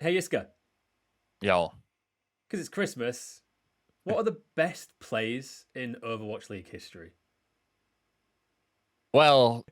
Hey, Yiska, Yo. because it's Christmas, what are the best plays in Overwatch League history? Well,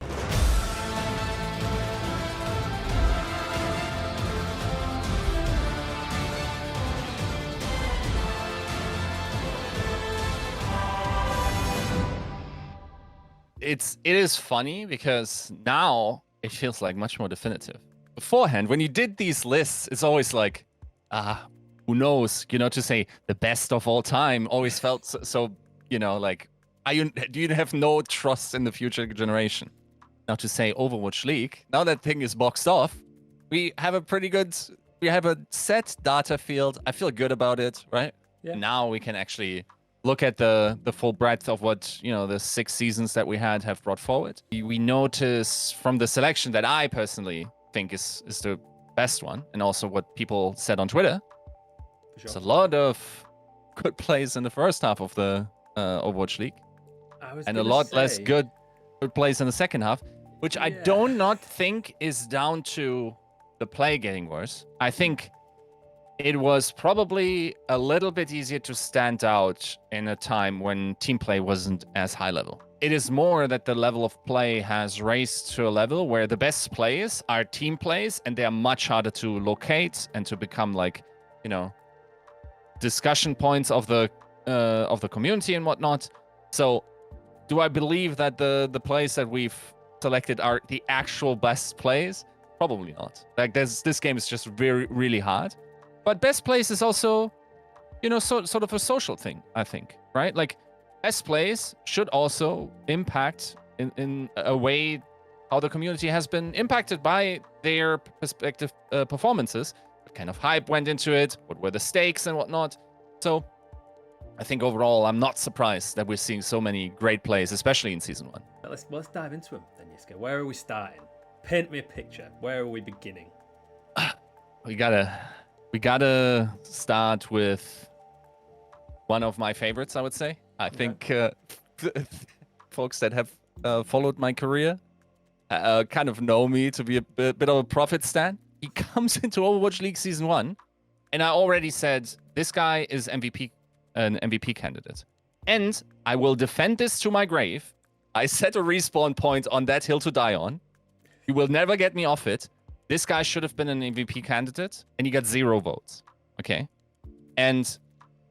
it is funny because now it feels like much more definitive. Beforehand, when you did these lists, it's always like, who knows? To say the best of all time always felt so, like, do you have no trust in the future generation? Now to say Overwatch League, now that thing is boxed off, we have we have a set data field. I feel good about it, right? Yeah. Now we can actually look at the full breadth of what the 6 seasons that we have brought forward. We notice from the selection that I personally think is the best one, and also what people said on Twitter. For There's sure. a lot of good plays in the first half of the Overwatch League, I was and a gonna lot less say, good plays in the second half, which I yeah, do not think is down to the play getting worse. I think it was probably a little bit easier to stand out in a time when team play wasn't as high level. It is more that the level of play has raised to a level where the best plays are team plays, and they are much harder to locate and to become like, discussion points of the community and whatnot. So, do I believe that the plays that we've selected are the actual best plays? Probably not. Like, this game is just really hard. But best plays is also, sort of a social thing, I think, right? Like, best plays should also impact in a way how the community has been impacted by their respective performances. What kind of hype went into it? What were the stakes and whatnot? So, I think overall, I'm not surprised that we're seeing so many great plays, especially in Season 1. let's dive into them then, Yiska. Where are we starting? Paint me a picture. Where are we beginning? We gotta start with one of my favorites, I would say. I think folks that have followed my career kind of know me to be a bit of a Prophet stan. He comes into Overwatch League Season 1, and I already said this guy is an MVP candidate. And I will defend this to my grave. I set a respawn point on that hill to die on. You will never get me off it. This guy should have been an MVP candidate, and he got 0 votes. Okay? And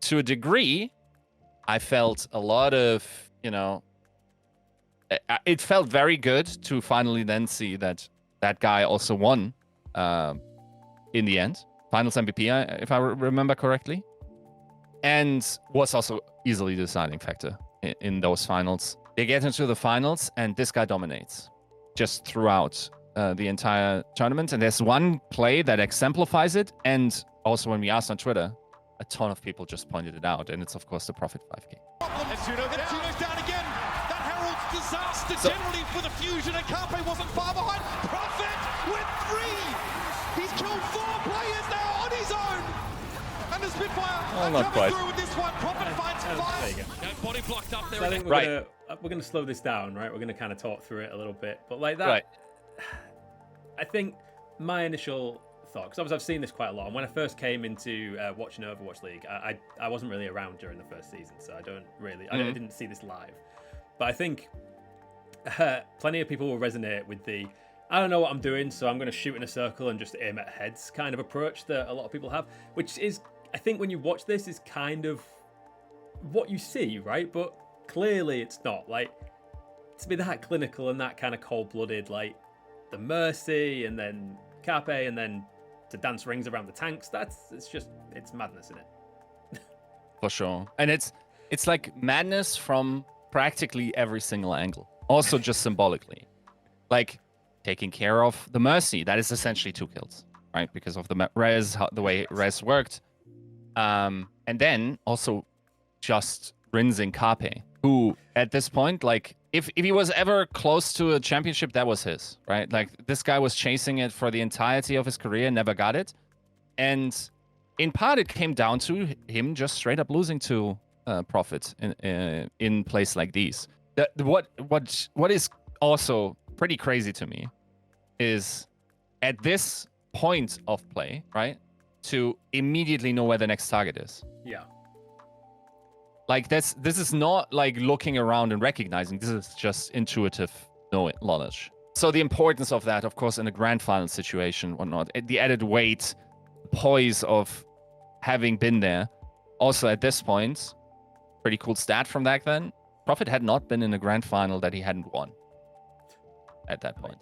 to a degree, I felt a lot of, it felt very good to finally then see that that guy also won in the end. Finals MVP, if I remember correctly. And was also easily the deciding factor in those finals. They get into the finals, and this guy dominates just throughout the entire tournament. And there's one play that exemplifies it. And also when we asked on Twitter, a ton of people just pointed it out. And it's, of course, the Prophet 5K. Neptuno's down again. That heralds disaster generally for the Fusion, and Carpe wasn't far behind. Prophet with 3. He's killed 4 players now on his own. And the Spitfire not quite. through with this one. Prophet finds There you 5. go. No, body blocked up there. So I think we're gonna slow this down, right? We're gonna kind of talk through it a little bit, but like that, Right. I think my initial thought, because obviously I've seen this quite a lot, and when I first came into watching Overwatch League, I wasn't really around during the first season, so I didn't see this live. But I think plenty of people will resonate with the I don't know what I'm doing, so I'm going to shoot in a circle and just aim at heads kind of approach that a lot of people have, which is, I think when you watch this, is kind of what you see, right? But clearly it's not. Like, to be that clinical and that kind of cold-blooded, like the Mercy and then Carpe and then to dance rings around the tanks, it's madness, isn't it? For sure. And it's like madness from practically every single angle. Also just symbolically. Like, taking care of the Mercy. That is essentially 2 kills, right? Because of the res, the way res worked. And then also just rinsing Carpe, who at this point, like, if he was ever close to a championship, that was his, right? Like, this guy was chasing it for the entirety of his career, never got it. And in part, it came down to him just straight up losing to Prophet in places like these. What is also pretty crazy to me is at this point of play, right? to immediately know where the next target is. Yeah. Like this is not like looking around and recognizing. This is just intuitive knowledge. So the importance of that, of course, in a grand final situation, whatnot, the added weight, poise of having been there. Also at this point, pretty cool stat from back then. Prophet had not been in a grand final that he hadn't won at that point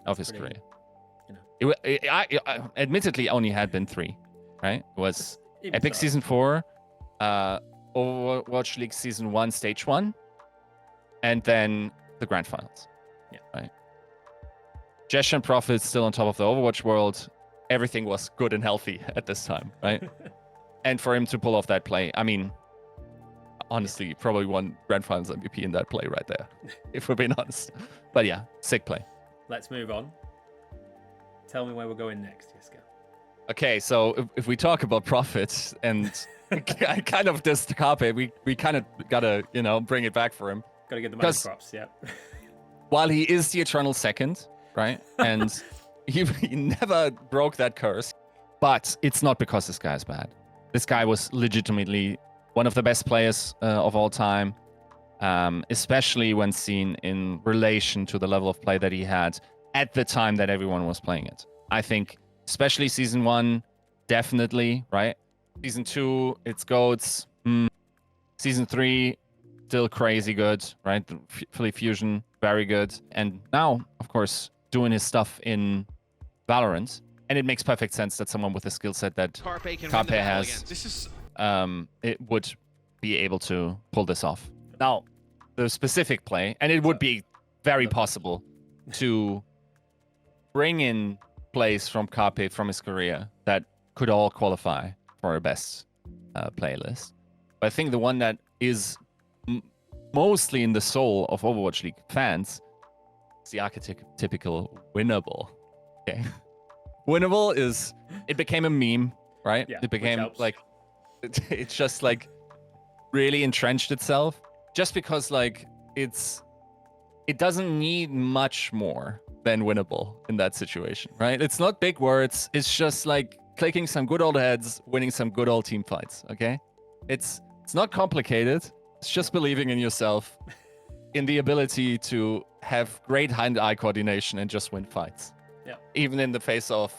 of his career. You know. I admittedly only had been 3, right? It was Epic so. Season 4, Overwatch League Season 1, Stage 1, and then the grand finals. Yeah. Right. Jesh and Prophet still on top of the Overwatch world. Everything was good and healthy at this time, right? And for him to pull off that play, I mean, honestly, probably won Grand Finals MVP in that play right there, if we're being honest. But yeah, sick play. Let's move on. Tell me where we're going next, Yiska. Okay, so if we talk about Prophet and I kind of dissed Carpe, we kind of gotta, bring it back for him. Gotta get the money props, yeah. While he is the eternal second, right? And he never broke that curse. But it's not because this guy is bad. This guy was legitimately one of the best players of all time, especially when seen in relation to the level of play that he had at the time that everyone was playing it. I think, especially Season 1, definitely, right? Season 2, it's GOATs. Season 3, still crazy good, right? Philly Fusion, very good. And now, of course, doing his stuff in Valorant. And it makes perfect sense that someone with the skill set that Carpe has, it would be able to pull this off. Now, the specific play, and it would be very possible to bring in plays from Carpe from his career that could all qualify for a best playlist. But I think the one that is mostly in the soul of Overwatch League fans is the archetypical winnable. Okay. Winnable it became a meme, right? Yeah, it became like, it's just like really entrenched itself just because like it doesn't need much more than winnable in that situation, right? It's not big words. It's just like clicking some good old heads, winning some good old team fights, okay? It's not complicated. It's just believing in yourself, in the ability to have great hand-eye coordination and just win fights. Yeah. Even in the face of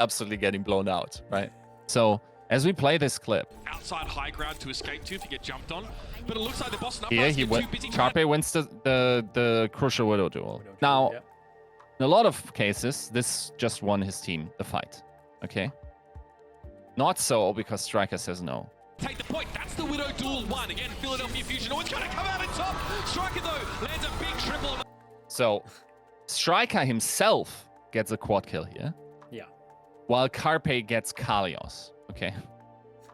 absolutely getting blown out, right? So as we play this clip, outside high ground to escape to if you get jumped on, but it looks like the Boston here he went. Carpe wins the Crucial Widow duel. Now, in a lot of cases, this just won his team the fight. Okay. Not so because Striker says no. Take the point. That's the Widow duel 1 again. Philadelphia Fusion always going to come out on top. Striker though lands a big triple. So Striker himself gets a quad kill here. Yeah. While Carpe gets Kalios. Okay.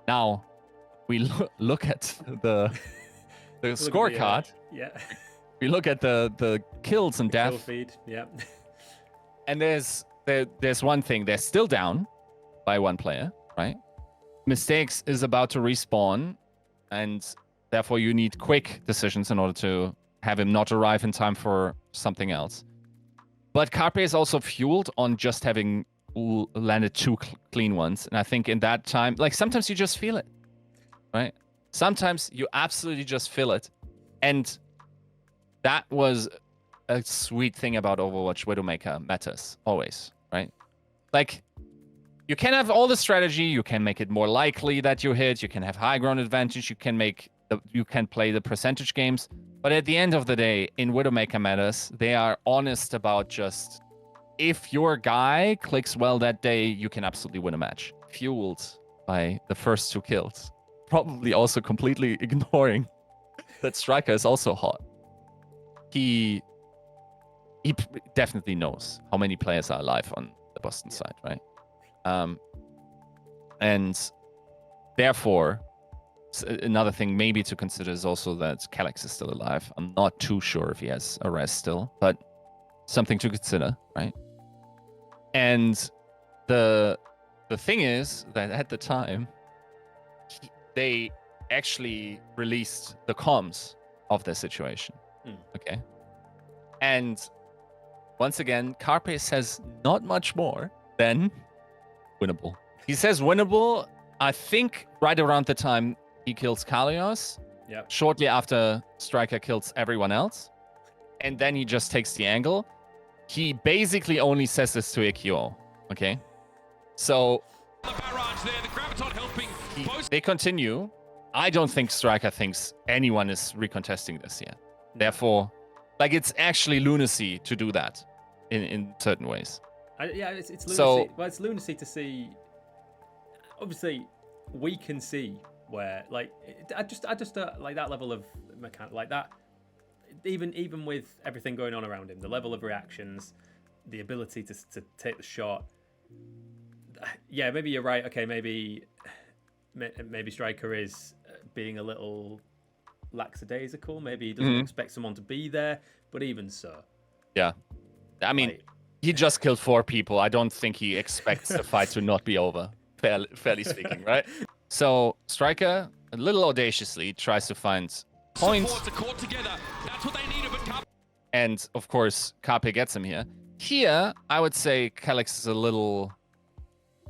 Now we look at the scorecard. Yeah. We look at the kills and death. Kill feed. Yeah. And there's one thing. They're still down by one player, right? Mistakes is about to respawn, and therefore you need quick decisions in order to have him not arrive in time for something else. But Carpe is also fueled on just having landed 2 clean ones. And I think in that time, like sometimes you just feel it, right? Sometimes you absolutely just feel it. And that was a sweet thing about Overwatch Widowmaker metas, always, right? Like, you can have all the strategy, you can make it more likely that you hit, you can have high ground advantage, you can play the percentage games. But at the end of the day, in Widowmaker metas, they are honest about just, if your guy clicks well that day, you can absolutely win a match. Fueled by the first 2 kills. Probably also completely ignoring that Striker is also hot. He definitely knows how many players are alive on the Boston side, right? And therefore, another thing maybe to consider is also that Calyx is still alive. I'm not too sure if he has a rest still, but something to consider, right? And the thing is that at the time, they actually released the comms of the situation. Okay. And once again, Carpe says not much more than winnable. He says winnable, I think, right around the time he kills Kalios. Yep. Shortly after Striker kills everyone else. And then he just takes the angle. He basically only says this to Ikyo. Okay? So The barrage there, the Graviton helping both. they continue. I don't think Striker thinks anyone is recontesting this yet. Therefore, like, it's actually lunacy to do that in certain ways. Yeah, it's lunacy. So- Well, it's lunacy to see. Obviously, we can see where, like, I just like that level of mechanic, like that. Even with everything going on around him, the level of reactions, the ability to take the shot. Yeah, maybe you're right. Okay, maybe Striker is being a little lackadaisical. Maybe he doesn't expect someone to be there. But even so, Yeah. I mean, like, he just killed 4 people. I don't think he expects the fight to not be over, fairly speaking, right? So Striker, a little audaciously, tries to find points. Supports are caught together. That's what they needed, but Carpe. And, of course, Carpe gets him here. Here, I would say Calyx is a little...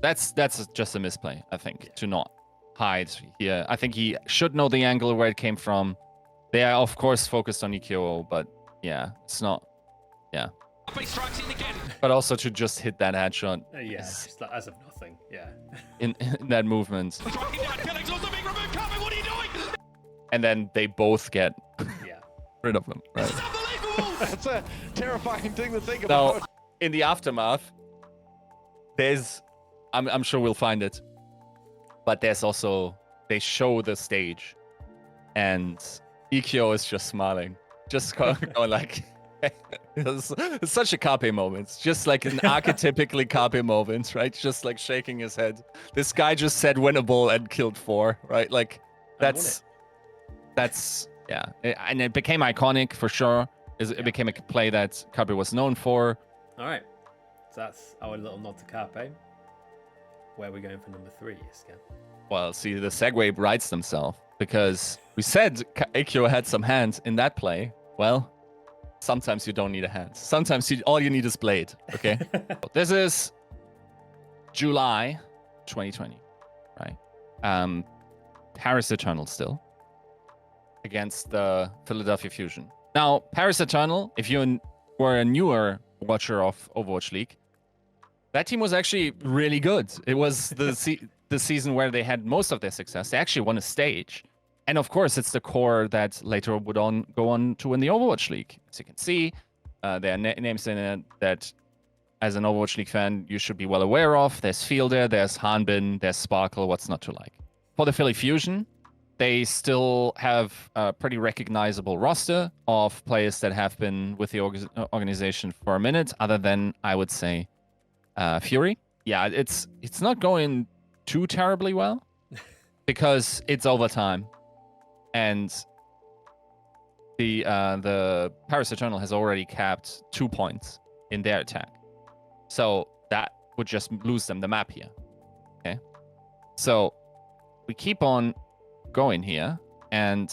That's just a misplay, I think, to not hide here. I think he should know the angle where it came from. They are, of course, focused on EQO, but yeah, it's not... Yeah. Carpe strikes in again. But also to just hit that headshot yeah, is just like, as of nothing. Yeah. in that movement. Striking down. Killing's also being removed. Carpe, what are you doing? And then they both get Yeah. rid of him. Right? This is unbelievable. That's a terrifying thing to think Now, about. in the aftermath, there's... I'm sure we'll find it. But there's also... They show the stage. And EQO is just smiling. Just going like... it's such a Carpe moment. Just like an archetypically Carpe moment, right? Just like shaking his head. This guy just said winnable and killed 4, right? Like, that's... Yeah. And it became iconic for sure. It became a play that Carpe was known for. All right. So that's our little nod to Carpe. Where are we going for number 3, Scan? Well, see, the segue writes themselves because we said Ikyo had some hands in that play. Well, sometimes you don't need a hand. Sometimes all you need is blade, okay? This is July 2020, right? Paris Eternal still against the Philadelphia Fusion. Now, Paris Eternal, if you were a newer watcher of Overwatch League, that team was actually really good. It was the season where they had most of their success. They actually won a stage. And of course, it's the core that later would go on to win the Overwatch League. As you can see, there are names in it that, as an Overwatch League fan, you should be well aware of. There's Fielder, there's Hanbin, there's Sparkle. What's not to like? For the Philly Fusion, they still have a pretty recognizable roster of players that have been with the organization for a minute, other than, I would say, Fury. Yeah, it's not going too terribly well because it's overtime. And the Paris Eternal has already capped 2 points in their attack. So that would just lose them the map here. Okay. So we keep on going here, and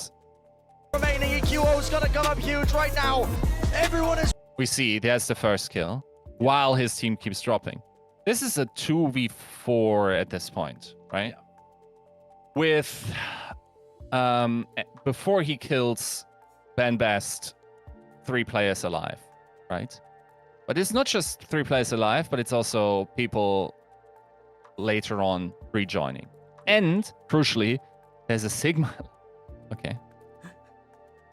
Remaining EQO's gonna come up huge right now. Everyone is. we see there's the first kill while his team keeps dropping. This is a 2v4 at this point, right? Yeah. With before he kills Ben Best, 3 players alive, right? But it's not just 3 players alive, but it's also people later on rejoining. And crucially, there's a Sigma. Okay.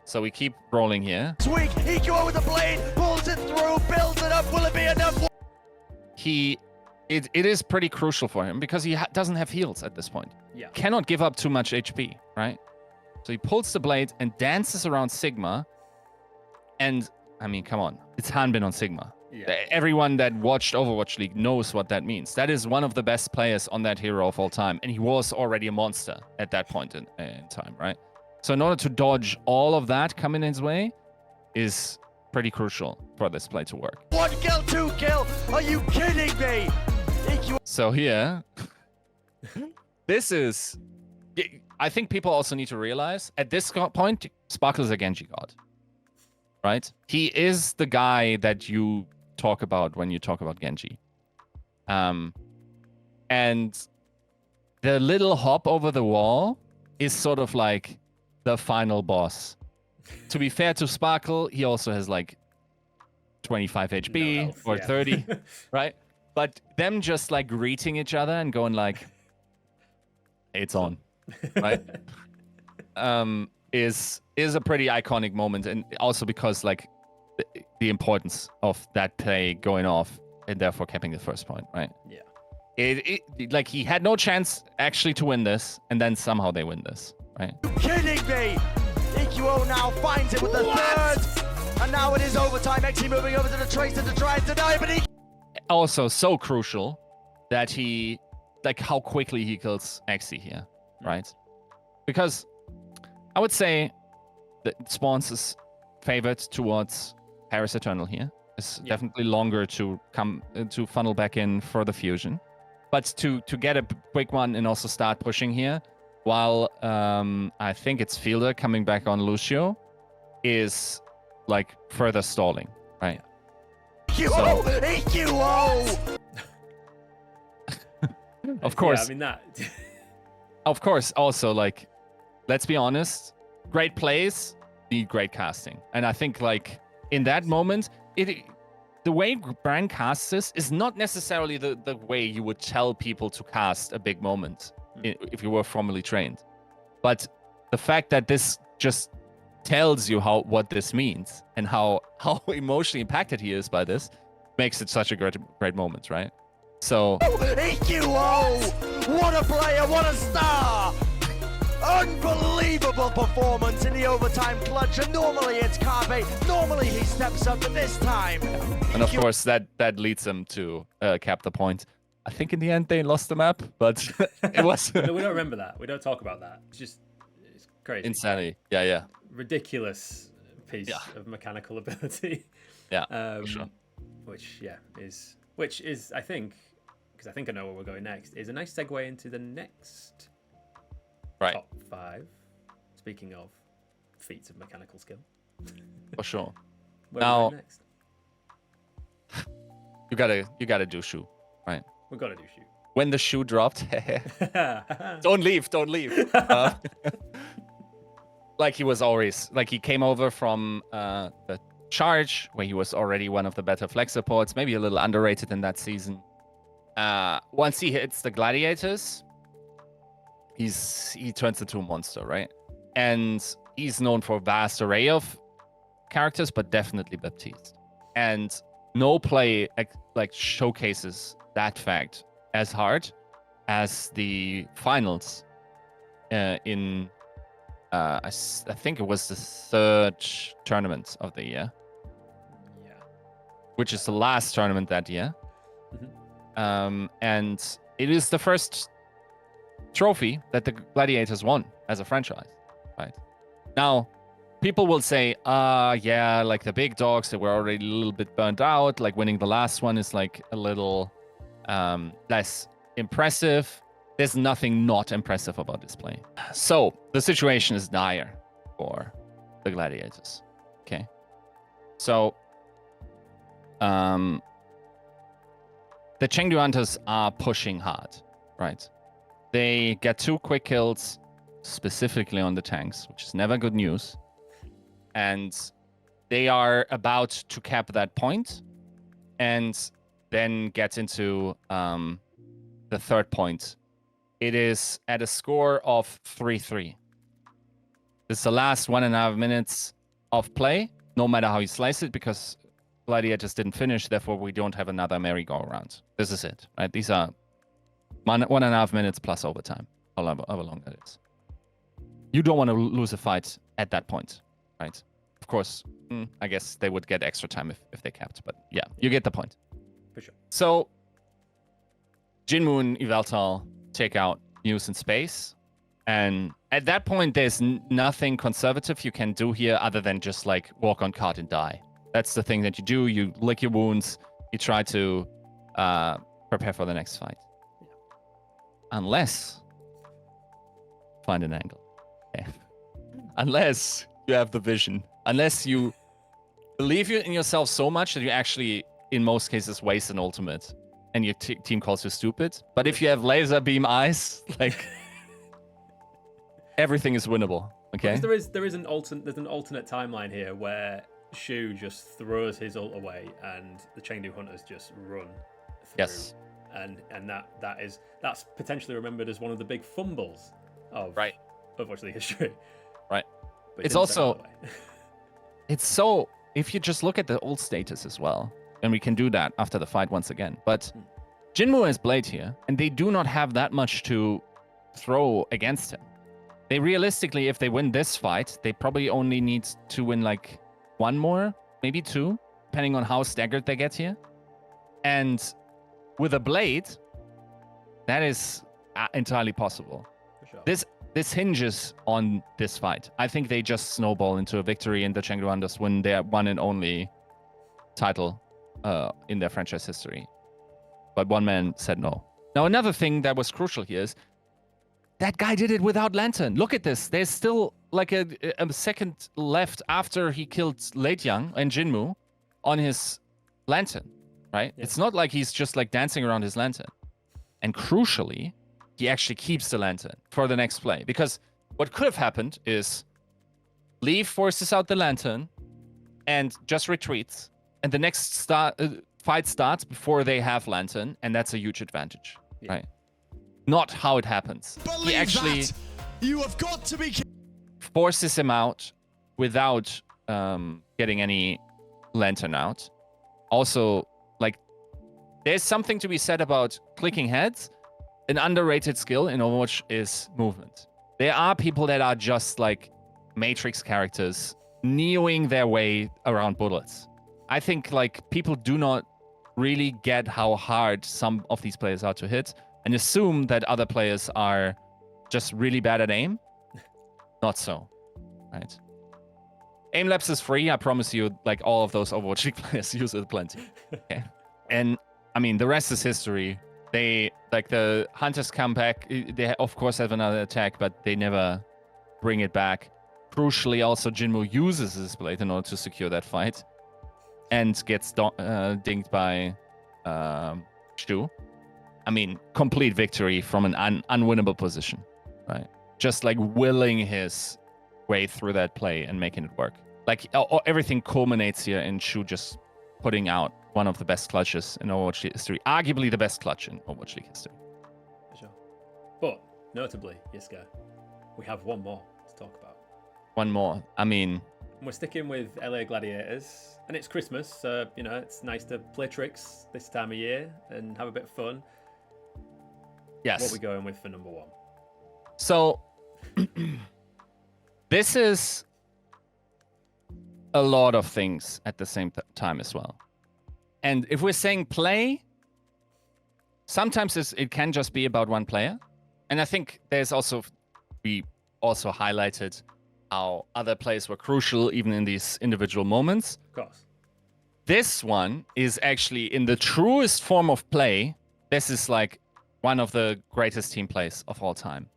So we keep rolling here. Weak. EQO with the blade. Pulls it through. Builds it up. Will it be enough? It is pretty crucial for him because he doesn't have heals at this point. Yeah. Cannot give up too much HP, right? So he pulls the blade and dances around Sigma. And, I mean, come on. It's Hanbin on Sigma. Yeah. Everyone that watched Overwatch League knows what that means. That is one of the best players on that hero of all time. And he was already a monster at that point in time, right? So in order to dodge all of that coming his way is pretty crucial for this play to work. 1 kill, 2 kill. Are you kidding me? EQO. So here, this is... I think people also need to realize, at this point, Sparkle is a Genji god, right? He is the guy that you talk about when you talk about Genji. And the little hop over the wall is sort of like the final boss. To be fair to Sparkle, he also has like 25 HP No health, or yeah. 30, right? But them just like greeting each other and going like, it's on, right? Is a pretty iconic moment, and also because like the importance of that play going off and therefore capping the first point, right? Yeah. It like he had no chance actually to win this, and then somehow they win this, right? Kidding me! EQO now finds it with the third, and now it is overtime. XE moving over to the Tracer to try and deny, but he... Also so crucial that he, like how quickly he kills XE here, right? Because I would say that Spawns is favored towards Paris Eternal here. It's definitely longer to come to funnel back in for the fusion. But to get a quick one and also start pushing here, while I think it's Fielder coming back on Lucio, is like further stalling, right? EQO! EQO! Of course. Yeah, I mean that. Of course, also like, let's be honest, great plays need great casting. And I think like in that moment, the way Brand casts this is not necessarily the way you would tell people to cast a big moment if you were formally trained. But the fact that this just tells you what this means and how emotionally impacted he is by this makes it such a great moment, right? So EQO! What a player, what a star! Unbelievable performance in the overtime clutch, and normally it's Carpe, normally he steps up, but this time... And of course, that leads them to cap the point. I think in the end they lost the map, but it was... No, we don't remember that. We don't talk about that. It's crazy. Insanity. Yeah. Ridiculous piece of mechanical ability. Yeah, for sure. Which is, I think, because I think I know where we're going next, is a nice segue into the next top 5. Speaking of feats of mechanical skill. For sure. Where are we going next? You gotta do shoe, right? We've got to do shoot. When the shoe dropped, don't leave. Like he was always, like he came over from the charge, where he was already one of the better flex supports, maybe a little underrated in that season. Once he hits the gladiators, he turns into a monster, right? And he's known for a vast array of characters, but definitely Baptiste. And no play like showcases that fact as hard as the finals in I think it was the 3rd tournament of the year. Yeah. Which is the last tournament that year. And it is the first trophy that the Gladiators won as a franchise, right? Now, people will say, yeah, like the big dogs that were already a little bit burnt out, like winning the last one is like a little less impressive. There's nothing not impressive about this play. So the situation is dire for the Gladiators. Okay. So the Chengdu Hunters are pushing hard, right? They get 2 quick kills, specifically on the tanks, which is never good news. And they are about to cap that point and then get into the 3rd point. It is at a score of 3-3. This is the last 1.5 minutes of play, no matter how you slice it, because Gladiators didn't finish, therefore we don't have another merry-go-round. This is it, right? These are 1.5 minutes plus overtime, however long that is. You don't want to lose a fight at that point, right? Of course, I guess they would get extra time if they capped, but yeah, you get the point. For sure. So, Jinmoon, Yveltal take out News in space, and at that point, there's nothing conservative you can do here other than just like walk on cart and die. That's the thing that you do. You lick your wounds. You try to prepare for the next fight. Unless find an angle. Okay. Unless you have the vision. Unless you believe in yourself so much that you actually, in most cases, waste an ultimate and your team calls you stupid. But if you have laser beam eyes, like everything is winnable. Okay. Because there's an alternate timeline here where Shu just throws his ult away and the Chengdu hunters just run through. Yes. And that's potentially remembered as one of the big fumbles of Overwatch League history. Right. But It's also it's so, if you just look at the ult status as well, and we can do that after the fight once again. But Jinmu has Blade here, and they do not have that much to throw against him. They realistically, if they win this fight, they probably only need to win like one more, maybe two, depending on how staggered they get here. And with a Blade, that is entirely possible. For sure. This hinges on this fight. I think they just snowball into a victory, and the Chengdu Hunters win their one and only title in their franchise history. But one man said no. Now, another thing that was crucial here is that guy did it without Lantern. Look at this. There's still like a second left after he killed Late Young and Jinmu on his Lantern, right? Yeah. It's not like he's just like dancing around his Lantern. And crucially, he actually keeps the Lantern for the next play. Because what could have happened is Leaf forces out the Lantern and just retreats. And the next fight starts before they have Lantern. And that's a huge advantage, right? Not how it happens. He actually you have got to be forces him out without getting any Lantern out. Also, like, there's something to be said about clicking heads. An underrated skill in Overwatch is movement. There are people that are just like Matrix characters, neoing their way around bullets. I think like people do not really get how hard some of these players are to hit and assume that other players are just really bad at aim. Not so, right? Aim Labs is free. I promise you, like all of those Overwatch League players use it plenty. Okay. And I mean, the rest is history. They, like the Hunters come back. They of course have another attack, but they never bring it back. Crucially, also Jinmu uses his blade in order to secure that fight and gets dinged by Shu. I mean, complete victory from an unwinnable position, right? Just like willing his way through that play and making it work. Like everything culminates here in Shu just putting out one of the best clutches in Overwatch League history, arguably the best clutch in Overwatch League history. For sure. But notably, Yiska, we have one more to talk about. One more. I mean, we're sticking with LA Gladiators, and it's Christmas, so you know it's nice to play tricks this time of year and have a bit of fun. Yes. What are we going with for number one? So this is a lot of things at the same time as well. And if we're saying play, sometimes it can just be about one player. And I think we also highlighted how other players were crucial even in these individual moments. Of course. This one is actually in the truest form of play. This is like one of the greatest team plays of all time.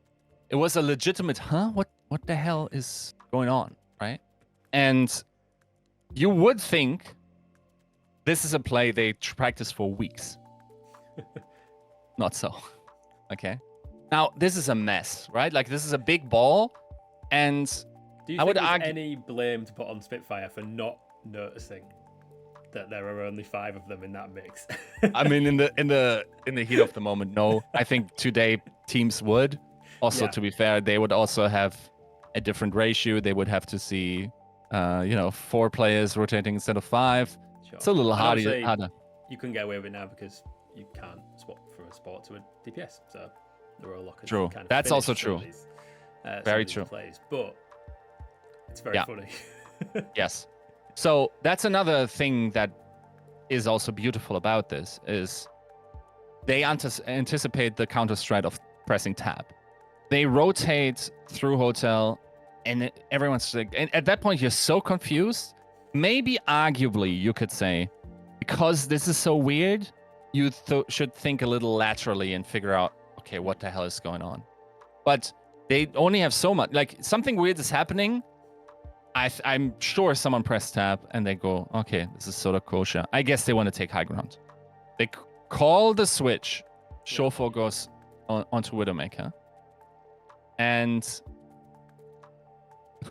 It was a legitimate, what the hell is going on, right? And you would think this is a play they practice for weeks. Not so. Okay. Now, this is a mess, right? Like, this is a big ball, and do you think there's any blame to put on Spitfire for not noticing that there are only 5 of them in that mix? I mean, in the heat of the moment, no. I think today teams would. Also, to be fair, they would also have a different ratio. They would have to see, 4 players rotating instead of 5. Sure. It's a little harder. You couldn't get away with it now because you can't swap from a sport to a DPS. So the roll lockers. True. Kind of That's also true. These, very true. Plays, but it's very funny. Yes. So that's another thing that is also beautiful about this is they anticipate the counter strike of pressing tab. They rotate through hotel, and everyone's like, and at that point you're so confused. Maybe arguably you could say, because this is so weird, you should think a little laterally and figure out, okay, what the hell is going on? But they only have so much. Like, something weird is happening. I'm sure someone pressed tab and they go, okay, this is sort of kosher. I guess they want to take high ground. They call the switch. Shofor goes onto Widowmaker. And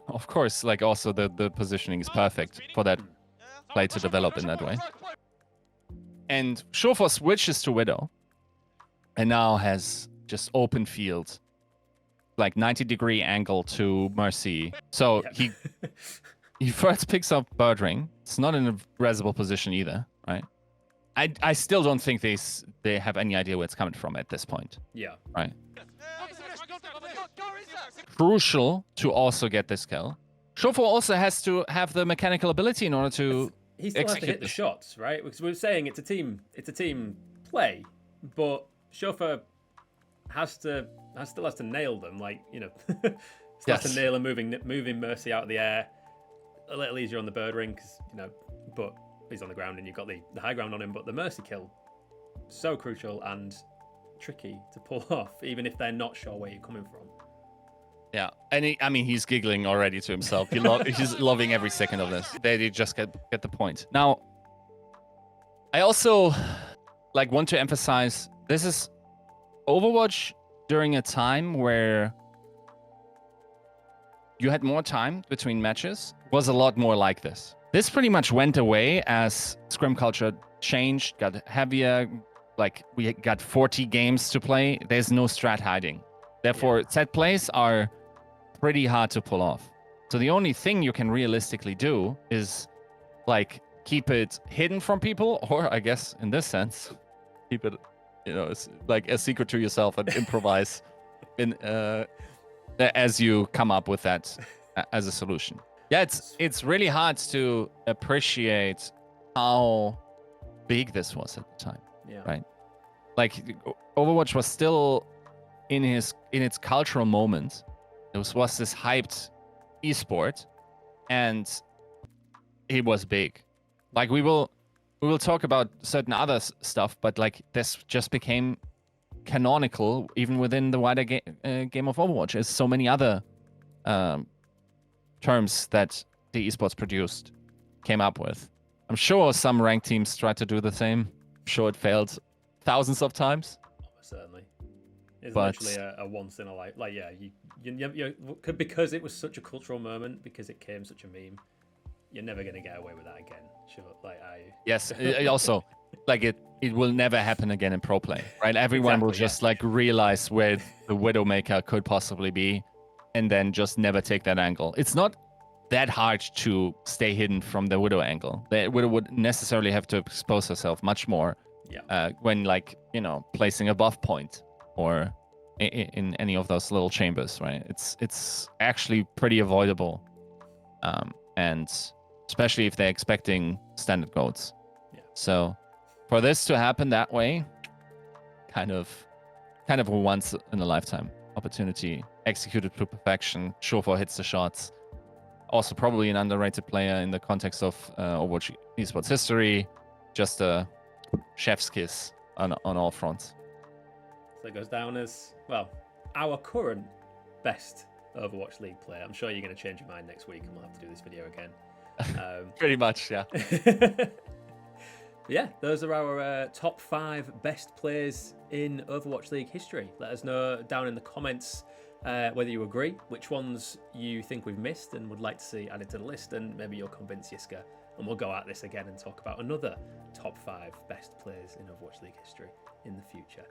of course, like also the positioning is perfect for that play to develop in that way. And Shofor switches to Widow and now has just open field, like 90-degree angle to Mercy. So he first picks up Bird Ring. It's not in a reasonable position either, right? I still don't think they have any idea where it's coming from at this point. Yeah. Right. Crucial to also get this kill. Shofor also has to have the mechanical ability in order to he still has to hit the shots, right? Because we're saying it's a team play, but Shofor still has to nail them, like, you know, still has to nail a moving Mercy out of the air. A little easier on the Bird Ring, because, you know, but he's on the ground and you've got the high ground on him. But the Mercy kill, so crucial and tricky to pull off, even if they're not sure where you're coming from. Yeah, and he's giggling already to himself. He's loving every second of this. They just get the point. Now, I also want to emphasize this is Overwatch during a time where you had more time between matches. Was a lot more like this. This pretty much went away as scrim culture changed, got heavier. Like, we got 40 games to play. There's no strat hiding. Therefore, set plays are pretty hard to pull off. So the only thing you can realistically do is, like, keep it hidden from people, or I guess in this sense, keep it, you know, like a secret to yourself and improvise as you come up with that as a solution. Yeah, it's really hard to appreciate how big this was at the time. Yeah. Right. Like, Overwatch was still in its cultural moment. It was this hyped esport, and it was big. Like, we will talk about certain other stuff, but like this just became canonical even within the wider game of Overwatch. There's so many other terms that the esports produced came up with. I'm sure some ranked teams tried to do the same. I'm sure it failed thousands of times. Certainly. It's literally a once in a life. Like, yeah, you because it was such a cultural moment, because it came such a meme, you're never going to get away with that again. Sure. Yes, it also, like, it will never happen again in pro play, right? Everyone will just like realize where the Widowmaker could possibly be, and then just never take that angle. It's not that hard to stay hidden from the Widow angle. The Widow would necessarily have to expose herself much more when, like, you know, placing a buff point or in any of those little chambers, right? It's actually pretty avoidable, and especially if they're expecting standard goals. Yeah. So for this to happen that way, kind of a once in a lifetime opportunity, executed to perfection. Shofor hits the shots. Also probably an underrated player in the context of Overwatch esports history. Just a chef's kiss on all fronts. So it goes down as, well, our current best Overwatch League player. I'm sure you're going to change your mind next week and we'll have to do this video again. Pretty much, yeah. Yeah, those are our top 5 best players in Overwatch League history. Let us know down in the comments whether you agree, which ones you think we've missed and would like to see added to the list, and maybe you'll convince Yiska, and we'll go at this again and talk about another top 5 best players in Overwatch League history in the future.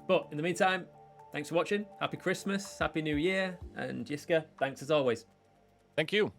But in the meantime, thanks for watching. Happy Christmas, Happy New Year, and Yiska, thanks as always. Thank you.